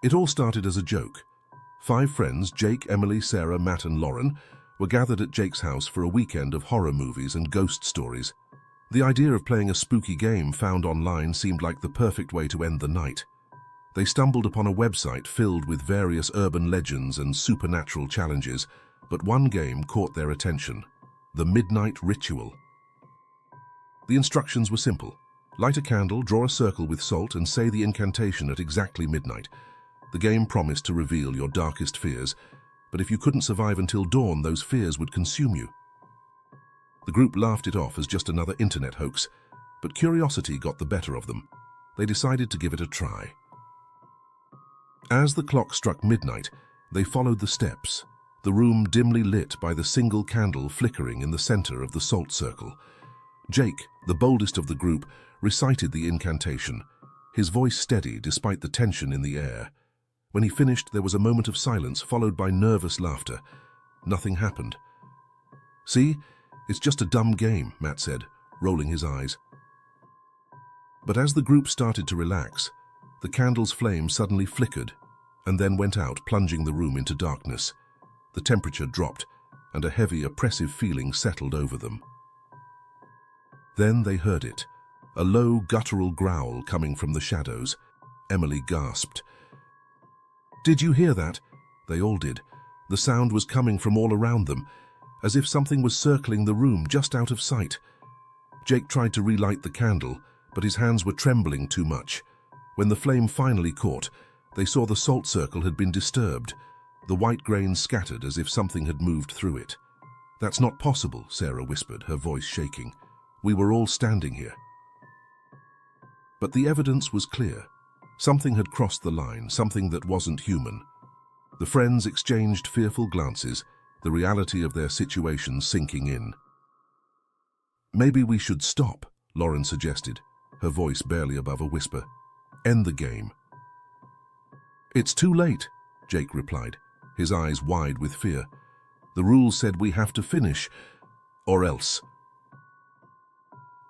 It all started as a joke. 5 friends, Jake, Emily, Sarah, Matt and Lauren, were gathered at Jake's house for a weekend of horror movies and ghost stories. The idea of playing a spooky game found online seemed like the perfect way to end the night. They stumbled upon a website filled with various urban legends and supernatural challenges, but one game caught their attention: the Midnight Ritual. The instructions were simple. Light a candle, draw a circle with salt, and say the incantation at exactly midnight. The game promised to reveal your darkest fears, but if you couldn't survive until dawn, those fears would consume you. The group laughed it off as just another internet hoax, but curiosity got the better of them. They decided to give it a try. As the clock struck midnight, they followed the steps, the room dimly lit by the single candle flickering in the center of the salt circle. Jake, the boldest of the group, recited the incantation, his voice steady despite the tension in the air. When he finished, there was a moment of silence followed by nervous laughter. Nothing happened. "See? It's just a dumb game," Matt said, rolling his eyes. But as the group started to relax, the candle's flame suddenly flickered and then went out, plunging the room into darkness. The temperature dropped, and a heavy, oppressive feeling settled over them. Then they heard it, a low, guttural growl coming from the shadows. Emily gasped. "Did you hear that?" They all did. The sound was coming from all around them, as if something was circling the room just out of sight. Jake tried to relight the candle, but his hands were trembling too much. When the flame finally caught, they saw the salt circle had been disturbed, the white grains scattered as if something had moved through it. "That's not possible," Sarah whispered, her voice shaking. "We were all standing here." But the evidence was clear. Something had crossed the line, something that wasn't human. The friends exchanged fearful glances, the reality of their situation sinking in. "Maybe we should stop," Lauren suggested, her voice barely above a whisper. "End the game." "It's too late," Jake replied, his eyes wide with fear. "The rules said we have to finish, or else."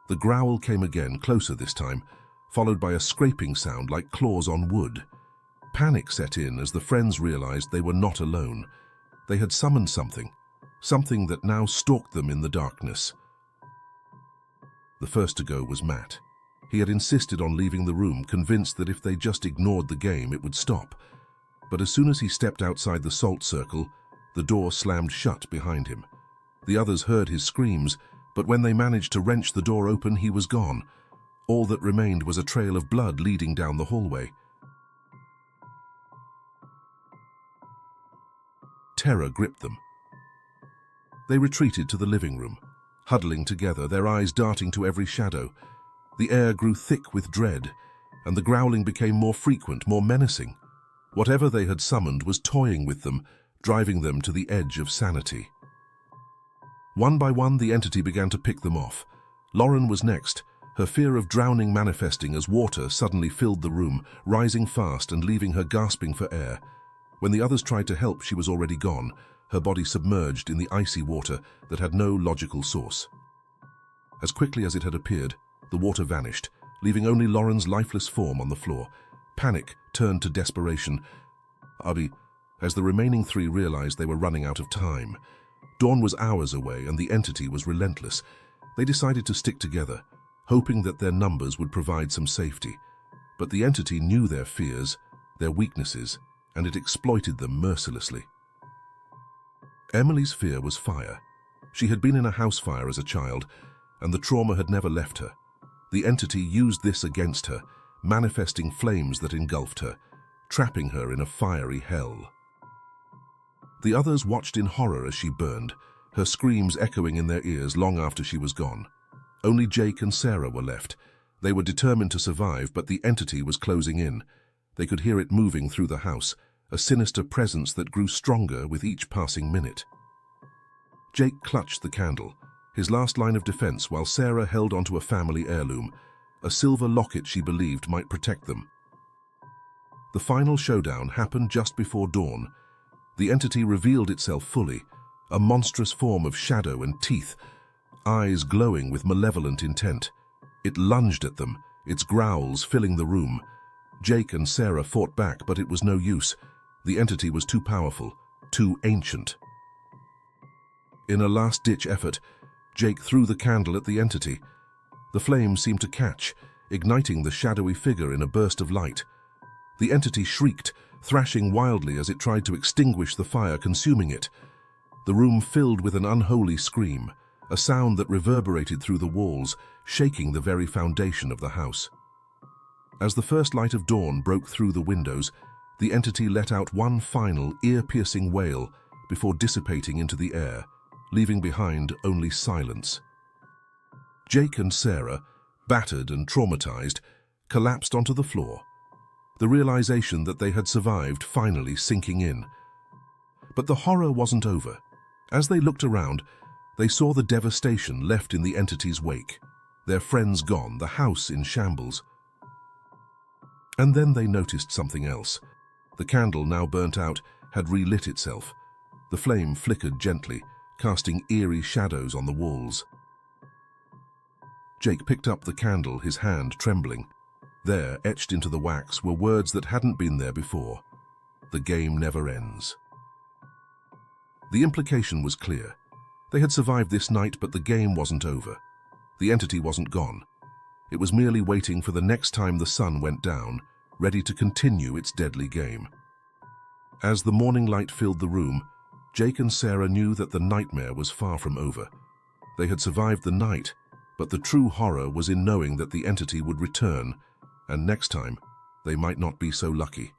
The growl came again, closer this time, followed by a scraping sound like claws on wood. Panic set in as the friends realized they were not alone. They had summoned something that now stalked them in the darkness. The first to go was Matt. He had insisted on leaving the room, convinced that if they just ignored the game, it would stop. But as soon as he stepped outside the salt circle, the door slammed shut behind him. The others heard his screams, but when they managed to wrench the door open, he was gone. All that remained was a trail of blood leading down the hallway. Terror gripped them. They retreated to the living room, huddling together, their eyes darting to every shadow. The air grew thick with dread, and the growling became more frequent, more menacing. Whatever they had summoned was toying with them, driving them to the edge of sanity. One by one, the entity began to pick them off. Lauren was next, her fear of drowning manifesting as water suddenly filled the room, rising fast and leaving her gasping for air. When the others tried to help, she was already gone, her body submerged in the icy water that had no logical source. As quickly as it had appeared, the water vanished, leaving only Lauren's lifeless form on the floor. Panic turned to desperation. As the remaining 3 realized they were running out of time. Dawn was hours away and the entity was relentless. They decided to stick together, hoping that their numbers would provide some safety. But the entity knew their fears, their weaknesses, and it exploited them mercilessly. Emily's fear was fire. She had been in a house fire as a child, and the trauma had never left her. The entity used this against her, manifesting flames that engulfed her, trapping her in a fiery hell. The others watched in horror as she burned, her screams echoing in their ears long after she was gone. Only Jake and Sarah were left. They were determined to survive, but the entity was closing in. They could hear it moving through the house, a sinister presence that grew stronger with each passing minute. Jake clutched the candle, his last line of defense, while Sarah held onto a family heirloom, a silver locket she believed might protect them. The final showdown happened just before dawn. The entity revealed itself fully, a monstrous form of shadow and teeth, eyes glowing with malevolent intent. It lunged at them, its growls filling the room. Jake and Sarah fought back, but it was no use. The entity was too powerful, too ancient. In a last-ditch effort, Jake threw the candle at the entity. The flame seemed to catch, igniting the shadowy figure in a burst of light. The entity shrieked, thrashing wildly as it tried to extinguish the fire consuming it. The room filled with an unholy scream, a sound that reverberated through the walls, shaking the very foundation of the house. As the first light of dawn broke through the windows, the entity let out one final, ear-piercing wail before dissipating into the air, leaving behind only silence. Jake and Sarah, battered and traumatized, collapsed onto the floor, the realization that they had survived finally sinking in. But the horror wasn't over. As they looked around, they saw the devastation left in the entity's wake. Their friends gone, the house in shambles. And then they noticed something else. The candle, now burnt out, had relit itself. The flame flickered gently, casting eerie shadows on the walls. Jake picked up the candle, his hand trembling. There, etched into the wax, were words that hadn't been there before. The game never ends. The implication was clear. They had survived this night, but the game wasn't over. The entity wasn't gone. It was merely waiting for the next time the sun went down, ready to continue its deadly game. As the morning light filled the room, Jake and Sarah knew that the nightmare was far from over. They had survived the night, but the true horror was in knowing that the entity would return, and next time, they might not be so lucky.